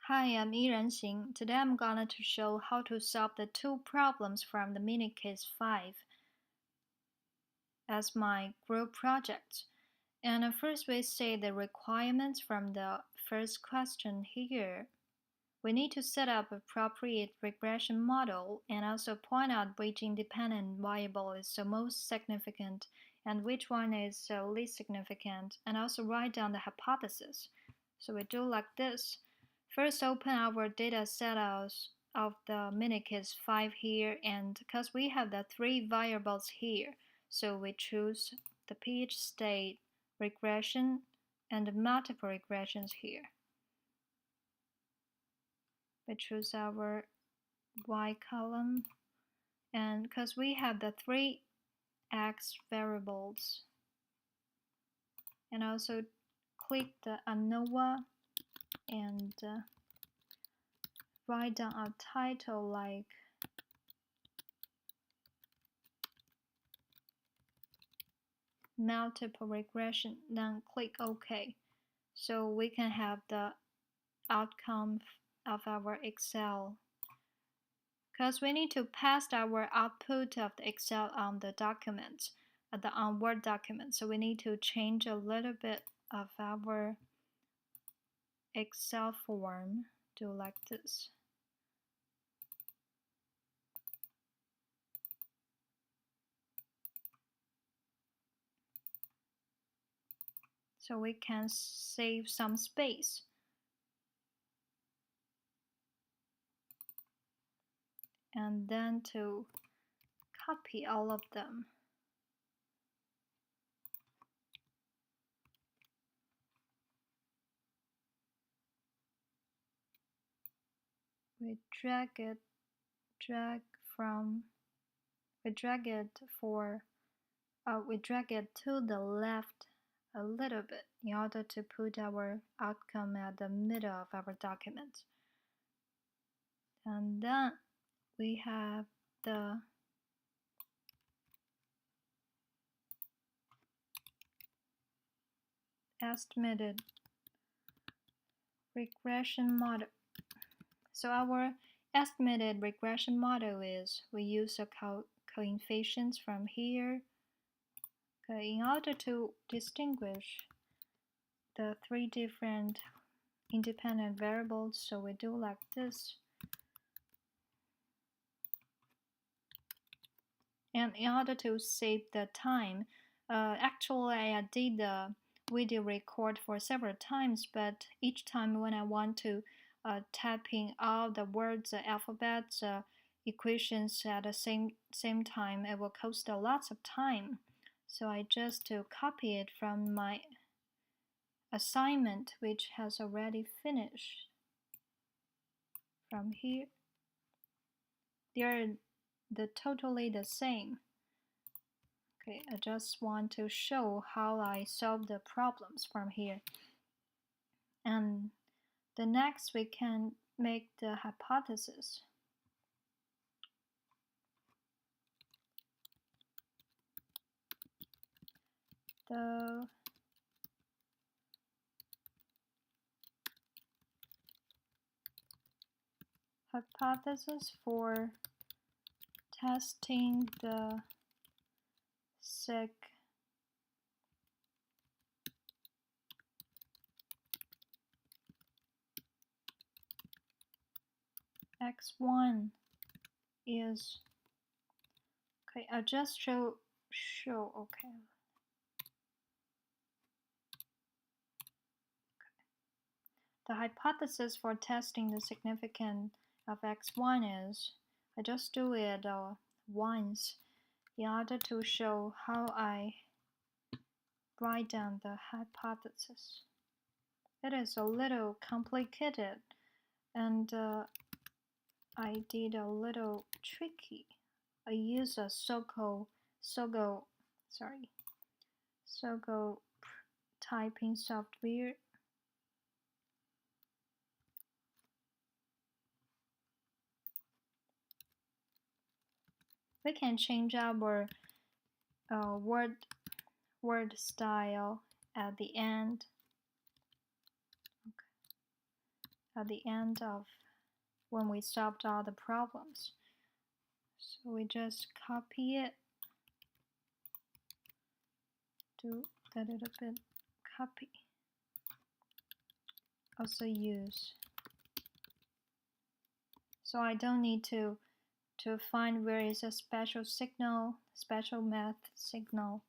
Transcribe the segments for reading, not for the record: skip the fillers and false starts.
Hi, I'm Yiran Xing. Today I'm going to show how to solve the two problems from the mini case 5 as my group project. And first we say the requirements from the first question here. We need to set up an appropriate regression model and also point out which independent variable is the most significant and which one is the least significant, and also write down the hypothesis. So we do like this. First, open our data set of the minikits 5 here, and because we have the 3 variables here, so we choose the pH state, regression, and multiple regressions here. We choose our Y column, and because we have the 3 X variables, and also click the ANOVA and write down a title like multiple regression, then click OK. So we can have the outcome of our Excel. Because we need to pass our output of the Excel on the document, on Word document. So we need to change a little bit of our Excel form, do like this. So we can save some space. And then to copy all of them. We drag it to the left a little bit in order to put our outcome at the middle of our document. And then we have the estimated regression model. So our estimated regression model is we use the coefficients from here. Okay, in order to distinguish the 3 different independent variables, so we do like this. And in order to save the time, actually I did the video record for several times, but each time when I want to typing all the words, alphabets, equations at the same time, it will cost a lot of time. So I just to copy it from my assignment, which has already finished. From here, they're totally the same. Okay, I just want to show how I solve the problems from here. And the next we can make the hypothesis. The hypothesis for testing the X1 is, okay, I'll just show, okay. The hypothesis for testing the significance of X1 is, I just do it once in order to show how I write down the hypothesis. It is a little complicated and I did a little tricky. I use a Sogo typing software. We can change our word style at the end. Okay. at the end of when we solved all the problems. So we just copy it, do a little bit copy. Also use. So I don't need to find where is a special signal, special math signal.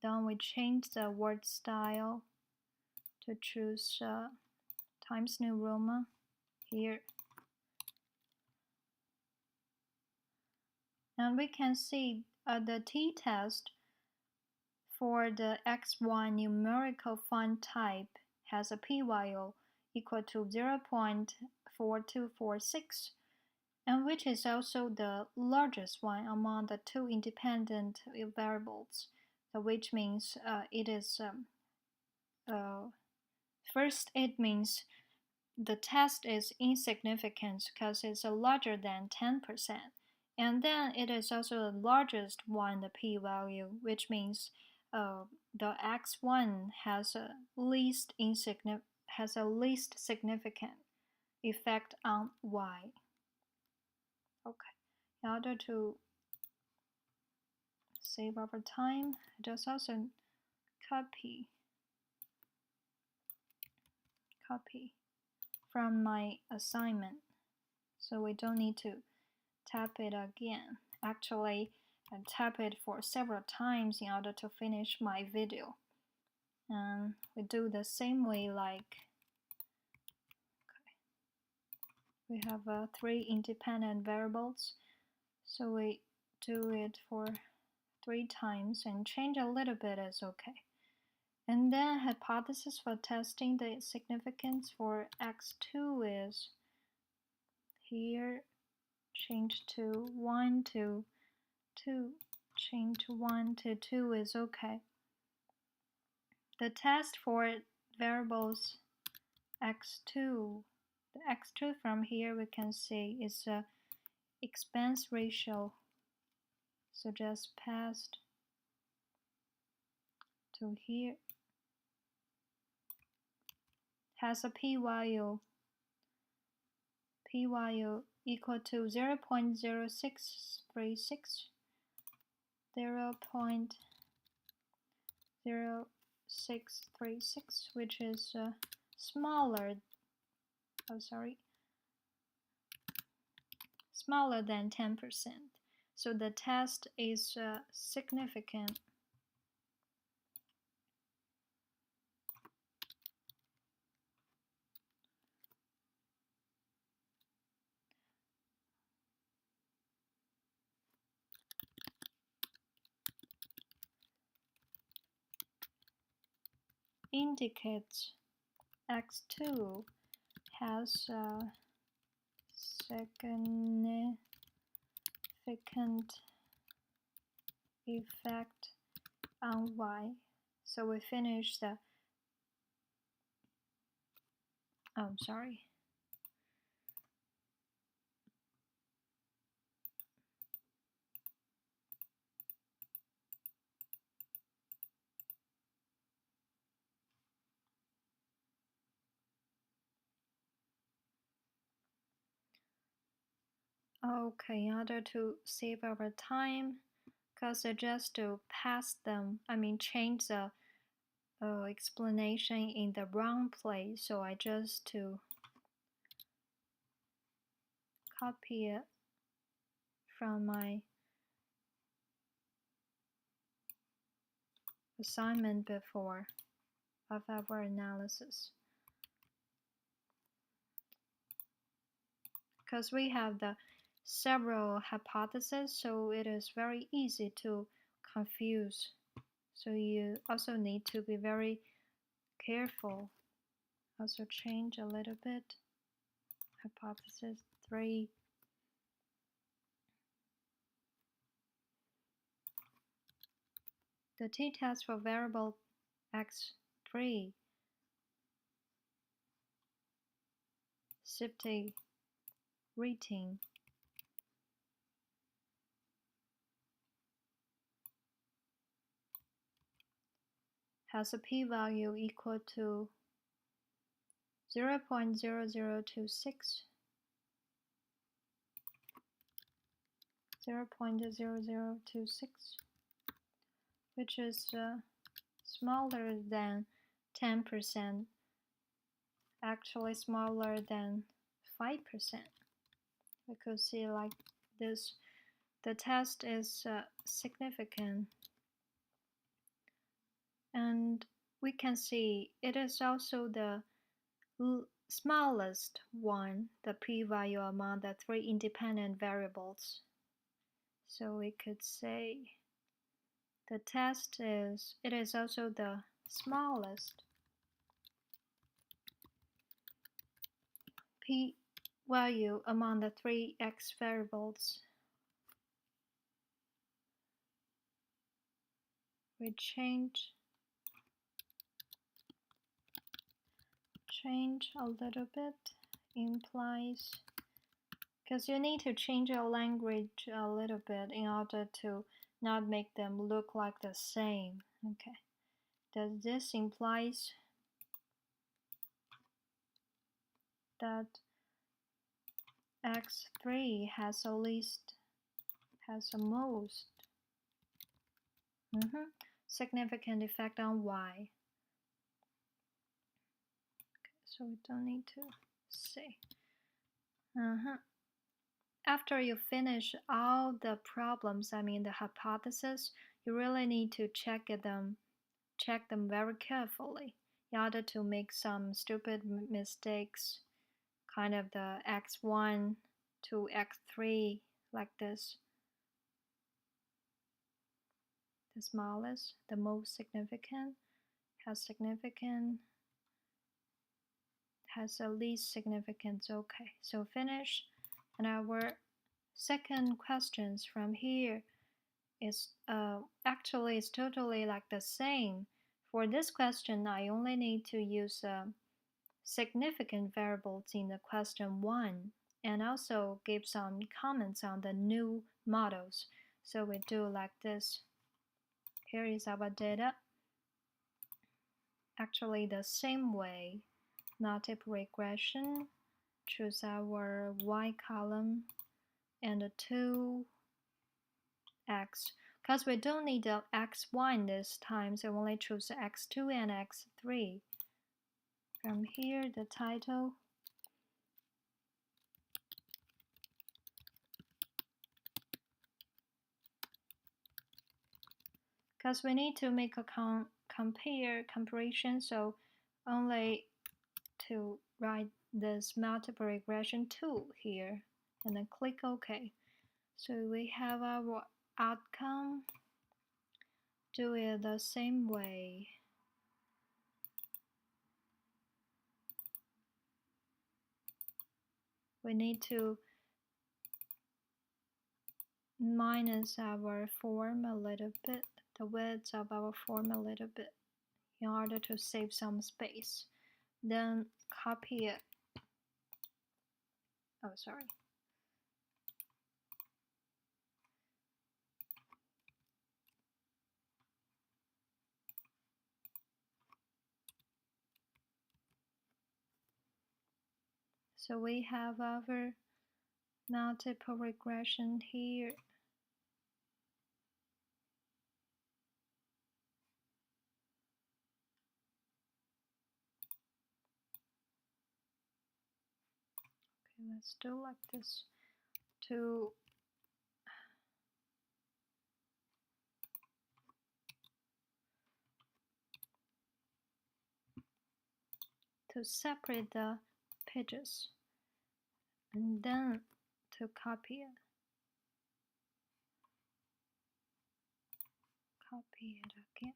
Then we change the word style to choose Times New Roman here. And we can see the t-test for the x1 numerical font type has a p-value equal to 0.4246, and which is also the largest one among the two independent variables, which means it is first it means the test is insignificant because it's larger than 10%, and then it is also the largest one, the p-value, which means the x1 has a least significant effect on y. Okay, in order to save our time, just also copy from my assignment, so we don't need to tap it again. Actually, I tap it for several times in order to finish my video. And we do the same way, like we have 3 independent variables, so we do it for 3 times and change a little bit is okay. And then hypothesis for testing the significance for x2 is here, change to 1 to 2, change to 1 to 2 is okay. The test for variables x2, the x2 from here we can see is a expense ratio, so just passed to here, has a p-value equal to 0.0636, 0.0636, which is smaller than 10%. So the test is significant. Indicates x2 has a significant effect on y. So we finish the okay, in order to save our time, because I just to pass them, change the explanation in the wrong place, so I just to copy it from my assignment before of our analysis. Because we have the several hypotheses, so it is very easy to confuse. So you also need to be very careful. Also change a little bit. Hypothesis 3. The t-test for variable x3 safety rating has a p-value equal to 0.0026, 0.0026, which is smaller than 10%, actually smaller than 5%. We could see like this. The test is significant, and we can see it is also the smallest one, the p-value among the three independent variables. So we could say the test is, it is also the smallest p-value among the three x variables. We change a little bit, implies, because you need to change your language a little bit in order to not make them look like the same. Okay, does this implies that x3 has the least, has the most significant effect on y. So we don't need to say. After you finish all the problems, I mean the hypothesis, you really need to check them very carefully in order to make some stupid mistakes, kind of the x1 to x3 like this. The smallest, the most significant, has the least significance. Okay, so finish. And our second questions from here is actually it's totally like the same. For this question, I only need to use significant variables in the question 1 and also give some comments on the new models. So we do like this. Here is our data. Actually the same way, multiple regression, choose our y column and the 2x, because we don't need the x1 this time, so only choose the x2 and x3. From here, the title, because we need to make a comparison, so only to write this multiple regression tool here and then click OK. So we have our outcome. Do it the same way. We need to minus our form a little bit, the width of our form a little bit, in order to save some space. Then copy it. Oh, sorry. So we have our multiple regression here. Okay, let's do like this to separate the pages and then to copy it. Copy it again.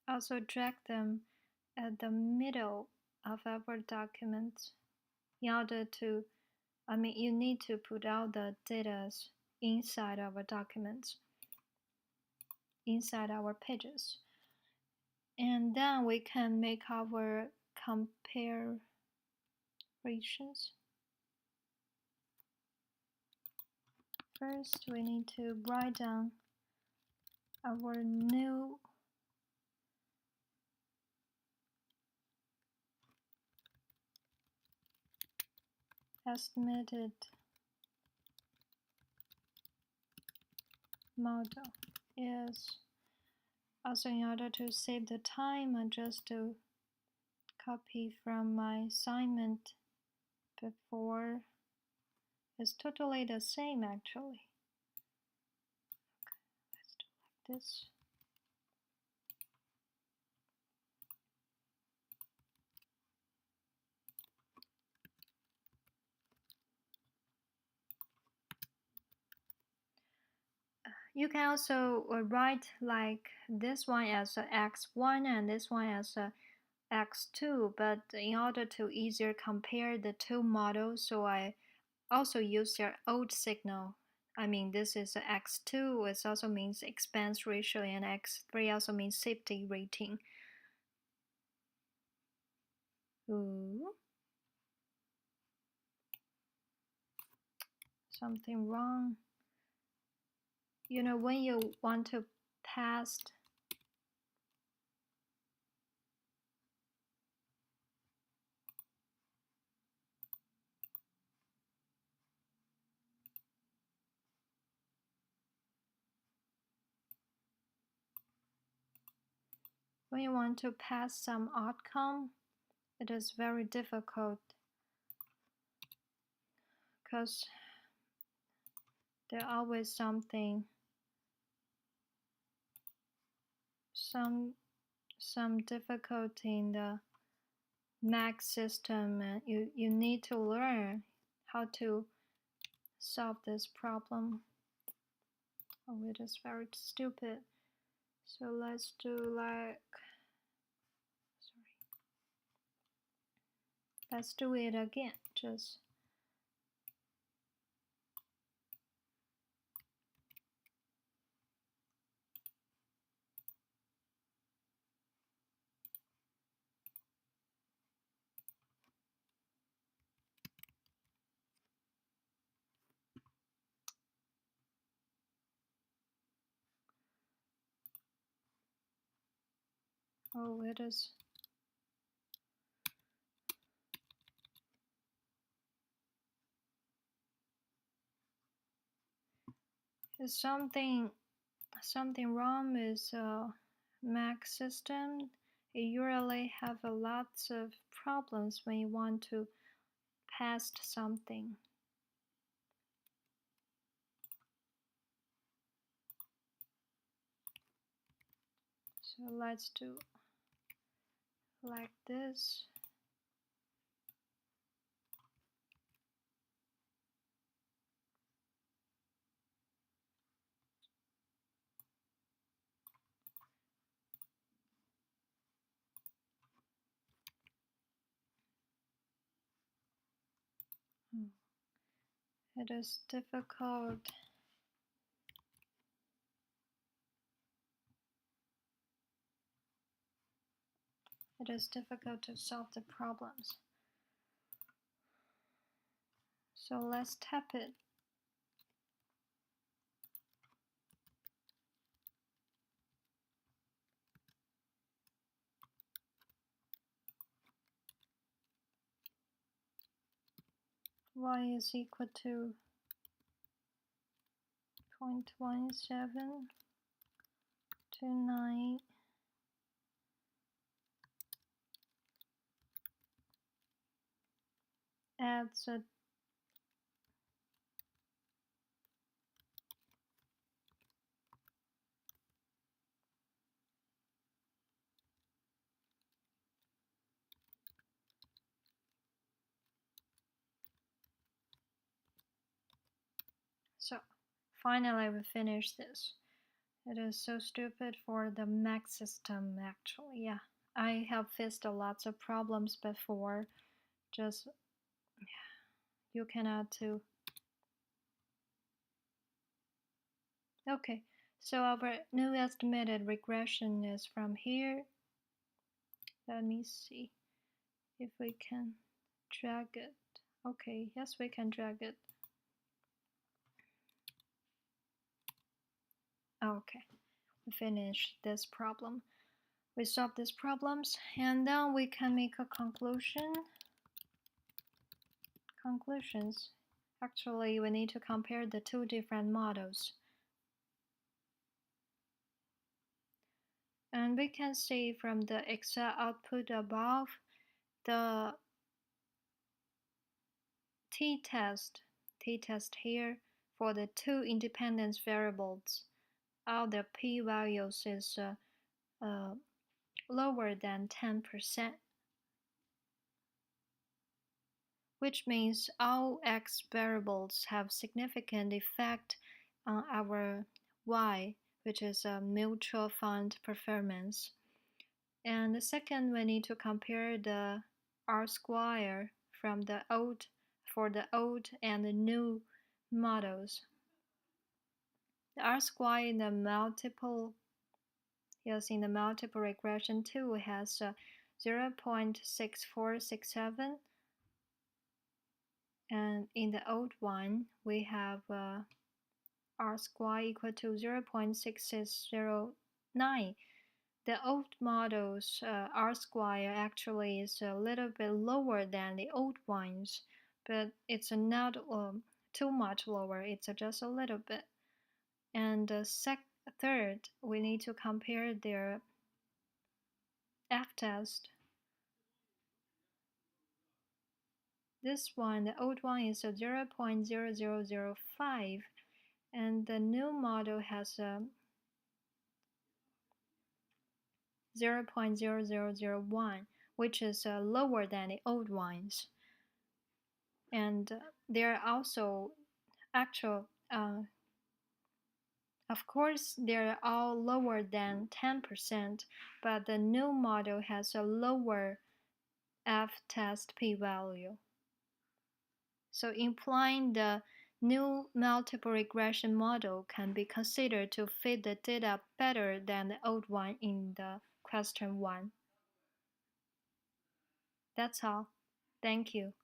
Also drag them at the middle of our document in order to, you need to put all the data inside our documents, inside our pages. And And then we can make our comparisons. First, we need to write down our new estimated model is also, in order to save the time, I just copy from my assignment before. It's totally the same actually. Okay, let's do like this. You can also write like this one as a x1 and this one as a x2, but in order to easier compare the two models, so I also use their old signal. I mean, this is a x2, it also means expense ratio, and x3 also means safety rating. Ooh. Something wrong. You know, when you want to pass some outcome, it is very difficult because there's always some difficulty in the math system, and you need to learn how to solve this problem. Oh, it is very stupid. So let's do like, sorry. Let's do it again. Just oh, it is. Is something wrong with Mac system? You usually have a lots of problems when you want to paste something. So let's do like this. It is difficult. It is difficult to solve the problems. So let's tap it. Y is equal to 0.1729 adds a So finally we finished this. It is so stupid for the Mac system actually. Yeah, I have faced lots of problems before. Just you cannot do. Okay, so our new estimated regression is from here. Let me see if we can drag it. Okay, yes, we can drag it. Okay, we finished this problem. We solved these problems, and then we can make a conclusion. Conclusions. Actually, we need to compare the two different models. And we can see from the Excel output above, the t-test here for the two independent variables, all the p-values is lower than 10%, which means all x variables have significant effect on our y, which is a mutual fund performance. And the second, we need to compare the R-square from the old and the new models. The R-square in the multiple regression tool has 0.6467, and in the old one we have R-square equal to 0.6609. The old model's R-square actually is a little bit lower than the old ones, but it's not too much lower, it's just a little bit. And third, we need to compare their F-test. This one, the old one is a 0.0005, and the new model has a 0.0001, which is lower than the old ones. And they're also actual, of course, they're all lower than 10%, but the new model has a lower F-test p-value. So implying the new multiple regression model can be considered to fit the data better than the old one in the question 1. That's all. Thank you.